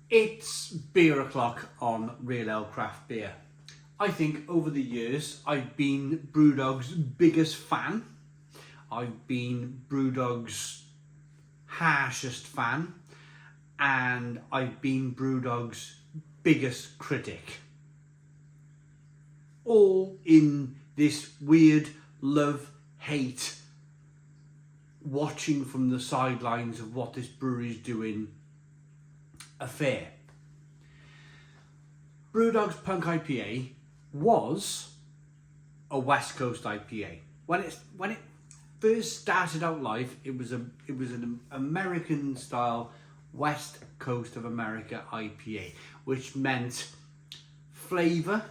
It's beer o'clock on Real Ale Craft Beer. I think over the years I've been Brewdog's biggest fan. I've been Brewdog's harshest fan, and I've been Brewdog's biggest critic. All in this weird love-hate watching from the sidelines of what this brewery is doing affair. Brewdog's Punk IPA was a West Coast IPA. When it first started out life, it was an American style West Coast of America IPA, which meant flavour,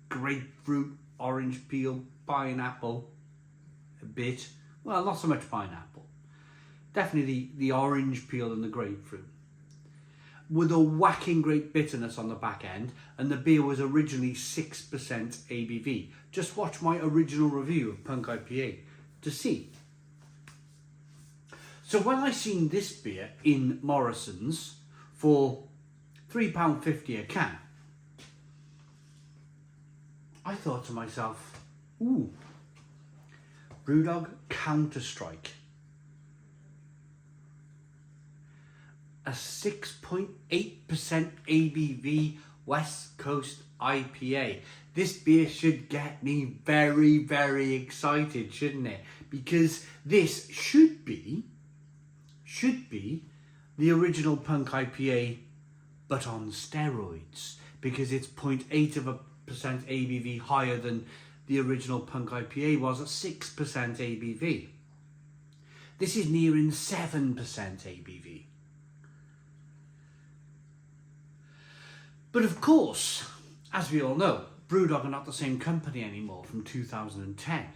grapefruit, orange peel, pineapple, a bit. Well, not so much pineapple. Definitely the orange peel and the grapefruit, with a whacking great bitterness on the back end, and the beer was originally 6% ABV. Just watch my original review of Punk IPA to see. So when I seen this beer in Morrison's for £3.50 a can, I thought to myself, ooh, Brewdog Counter-Strike. A 6.8% ABV West Coast IPA. This beer should get me very, very excited, shouldn't it? Because this should be the original Punk IPA, but on steroids, because it's 0.8% ABV higher than the original Punk IPA was at 6% ABV. This is nearing 7% ABV. But of course, as we all know, Brewdog are not the same company anymore from 2010.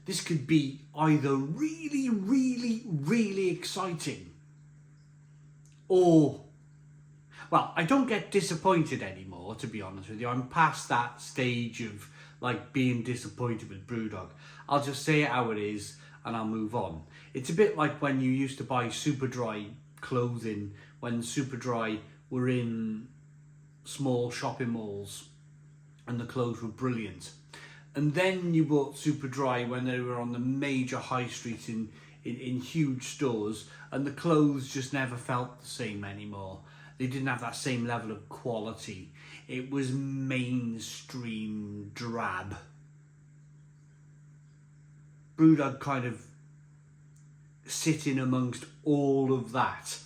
This could be either really, really, really exciting, or, well, I don't get disappointed anymore, to be honest with you. I'm past that stage of like being disappointed with Brewdog. I'll just say it how it is and I'll move on. It's a bit like when you used to buy Superdry clothing, when Superdry were in small shopping malls and the clothes were brilliant, and then you bought Superdry when they were on the major high streets in huge stores, and the clothes just never felt the same anymore. They didn't have that same level of quality. It was mainstream drab. Brewdog kind of sitting amongst all of that.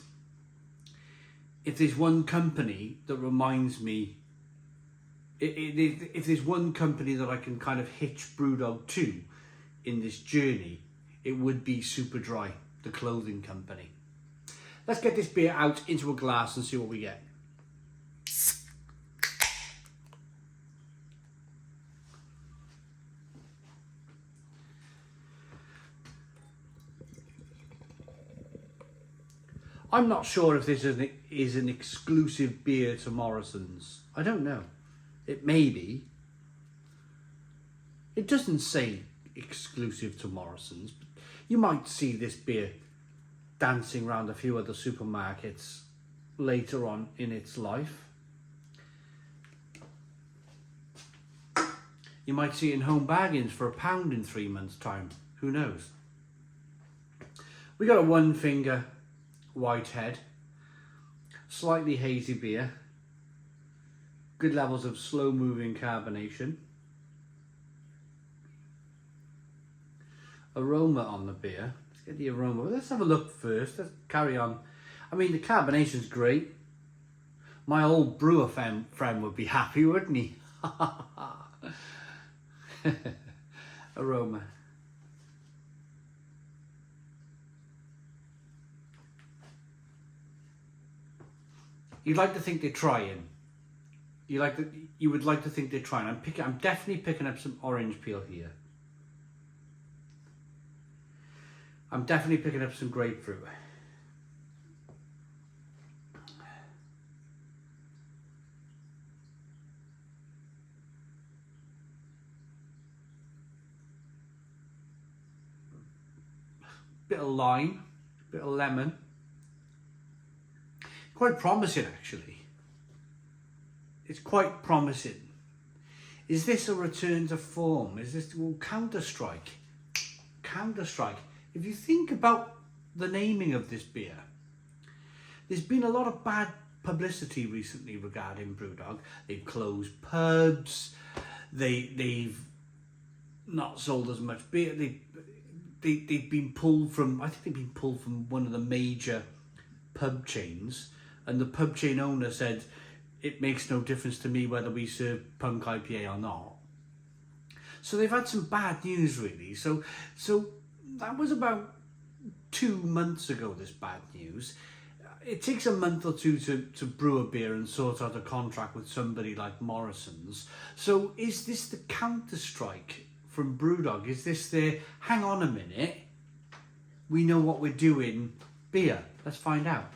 If there's one company that reminds me, if there's one company that I can kind of hitch Brewdog to in this journey, it would be Superdry, the clothing company. Let's get this beer out into a glass and see what we get. I'm not sure if this is an exclusive beer to Morrison's. I don't know. It may be. It doesn't say exclusive to Morrison's, but you might see this beer dancing around a few other supermarkets later on in its life. You might see it in home bargains for £1 in 3 months' time. Who knows? We got a one finger Whitehead, slightly hazy beer, good levels of slow moving carbonation, aroma on the beer. Let's get the aroma. Let's have a look first. Let's carry on. I mean, the carbonation's great. My old brewer friend would be happy, wouldn't he? Aroma. You'd like to think they're trying. You would like to think they're trying. I'm definitely picking up some orange peel here. I'm definitely picking up some grapefruit. Bit of lime, bit of lemon. Quite promising, actually. It's quite promising. Is this a return to form? Is this, well, Counter-Strike? Counter-Strike. If you think about the naming of this beer, there's been a lot of bad publicity recently regarding Brewdog. They've closed pubs. They've not sold as much beer. They've been pulled from, I think they've been pulled from one of the major pub chains, and the pub chain owner said, it makes no difference to me whether we serve punk IPA or not. So they've had some bad news, really. So that was about 2 months ago, this bad news. It takes a month or two to brew a beer and sort out a contract with somebody like Morrison's. So is this the Counter-Strike from Brewdog? Is this the, hang on a minute, we know what we're doing beer? Let's find out.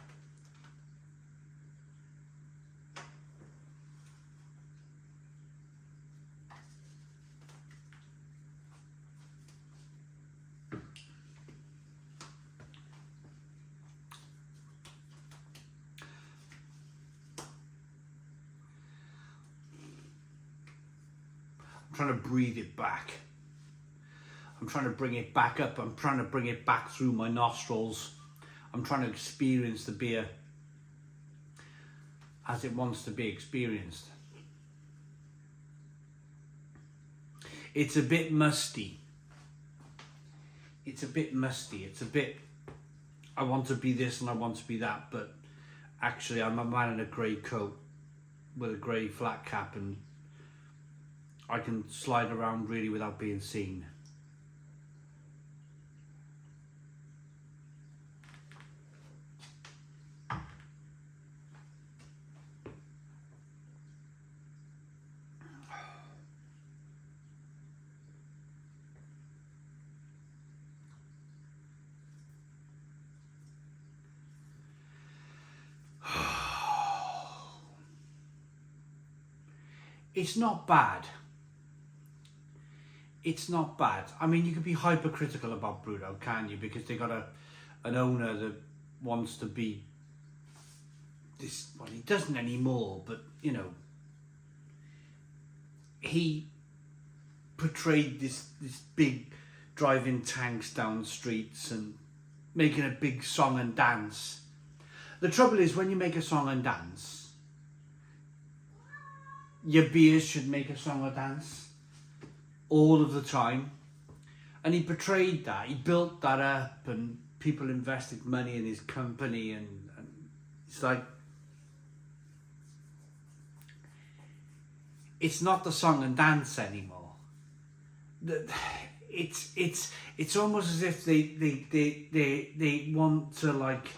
I'm trying to breathe it back. I'm trying to bring it back up. I'm trying to bring it back through my nostrils. I'm trying to experience the beer as it wants to be experienced. It's a bit musty. It's a bit musty. It's a bit, I want to be this and I want to be that, but actually I'm a man in a grey coat with a grey flat cap, and I can slide around really without being seen. It's not bad. It's not bad. I mean, you could be hypercritical about Brewdog, can't you? Because they got an owner that wants to be this. Well, he doesn't anymore, but you know, he portrayed this big driving tanks down streets and making a big song and dance. The trouble is, when you make a song and dance, your beers should make a song or dance all of the time. And he portrayed that, he built that up, and people invested money in his company, and it's like, it's not the song and dance anymore. It's almost as if they want to, like,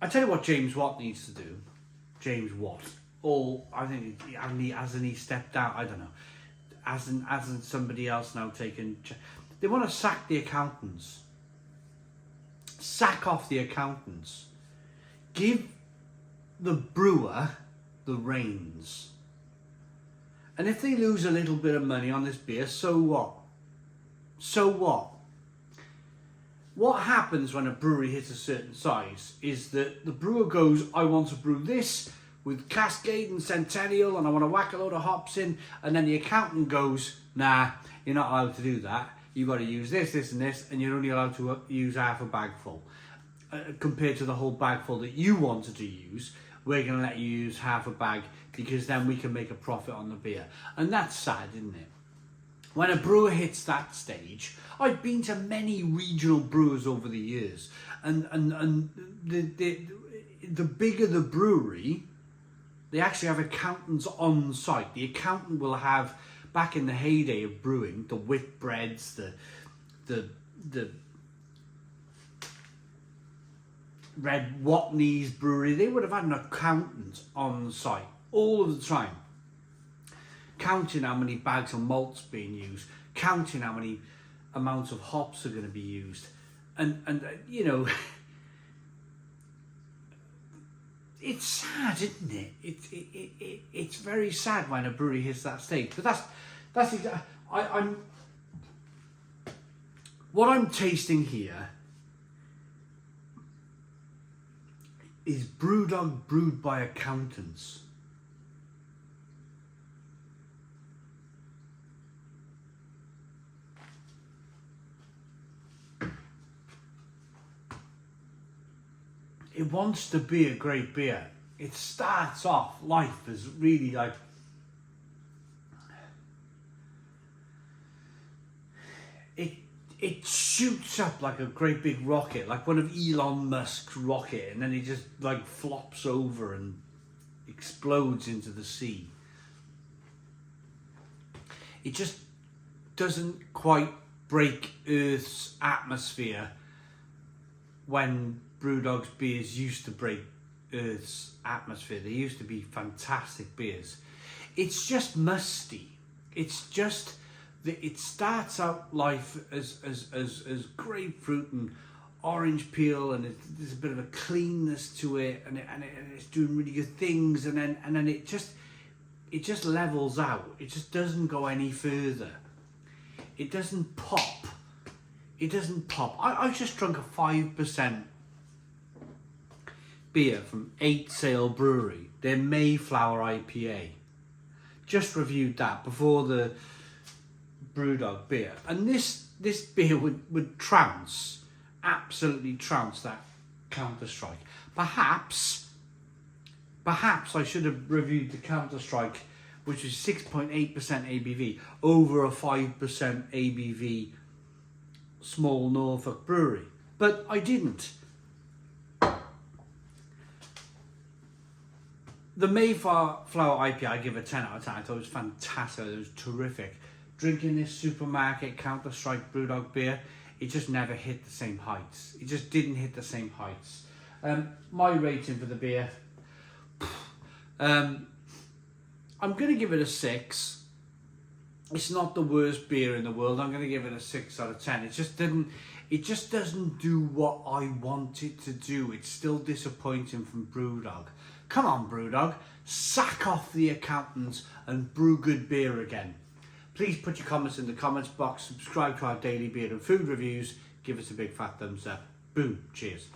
I tell you what James Watt needs to do. James Watt. Or I think hasn't he stepped out? I don't know. Hasn't somebody else now taken? They want to sack the accountants. Sack off the accountants. Give the brewer the reins. And if they lose a little bit of money on this beer, so what? So what? What happens when a brewery hits a certain size is that the brewer goes, I want to brew this with Cascade and Centennial, and I want to whack a load of hops in, and then the accountant goes, nah, you're not allowed to do that. You've got to use this, this and this, and you're only allowed to use half a bag full. Compared to the whole bag full that you wanted to use, we're going to let you use half a bag because then we can make a profit on the beer. And that's sad, isn't it? When a brewer hits that stage, I've been to many regional brewers over the years, and the bigger the brewery, they actually have accountants on site. The accountant will have, back in the heyday of brewing, the Whitbreads, the Red Watney's brewery, they would have had an accountant on site all of the time, counting how many bags of malt's being used, counting how many amounts of hops are going to be used, and you know, it's sad, isn't it? It's very sad when a brewery hits that stage. But that's exactly, what I'm tasting here Is Brewdog brewed by accountants? It wants to be a great beer. It starts off life as really like it shoots up like a great big rocket, like one of Elon Musk's rocket, and then it just like flops over and explodes into the sea. It just doesn't quite break Earth's atmosphere when Brewdog's beers used to break Earth's atmosphere. They used to be fantastic beers. It's just musty. It's just it starts out life as grapefruit and orange peel, and there's a bit of a cleanness to it, and it's doing really good things, and then it just levels out. It just doesn't go any further. It doesn't pop. It doesn't pop. I just drunk a 5% beer from 8 Sail Brewery, their Mayflower IPA. Just reviewed that before the Brewdog beer, and this beer would absolutely trounce that Counter-Strike. Perhaps I should have reviewed the Counter-Strike, which is 6.8% ABV, over a 5% ABV small Norfolk brewery, but I didn't. The Mayflower IPA, I give a 10 out of 10. I thought it was fantastic. It was terrific. Drinking this supermarket Counter-Strike Brewdog beer, it just never hit the same heights. It just didn't hit the same heights. My rating for the beer, I'm going to give it a 6. It's not the worst beer in the world. I'm going to give it a 6 out of 10. It just doesn't do what I want it to do. It's still disappointing from Brewdog. Come on, Brewdog, sack off the accountants and brew good beer again. Please put your comments in the comments box, subscribe to our daily beer and food reviews, give us a big fat thumbs up. Boom, cheers.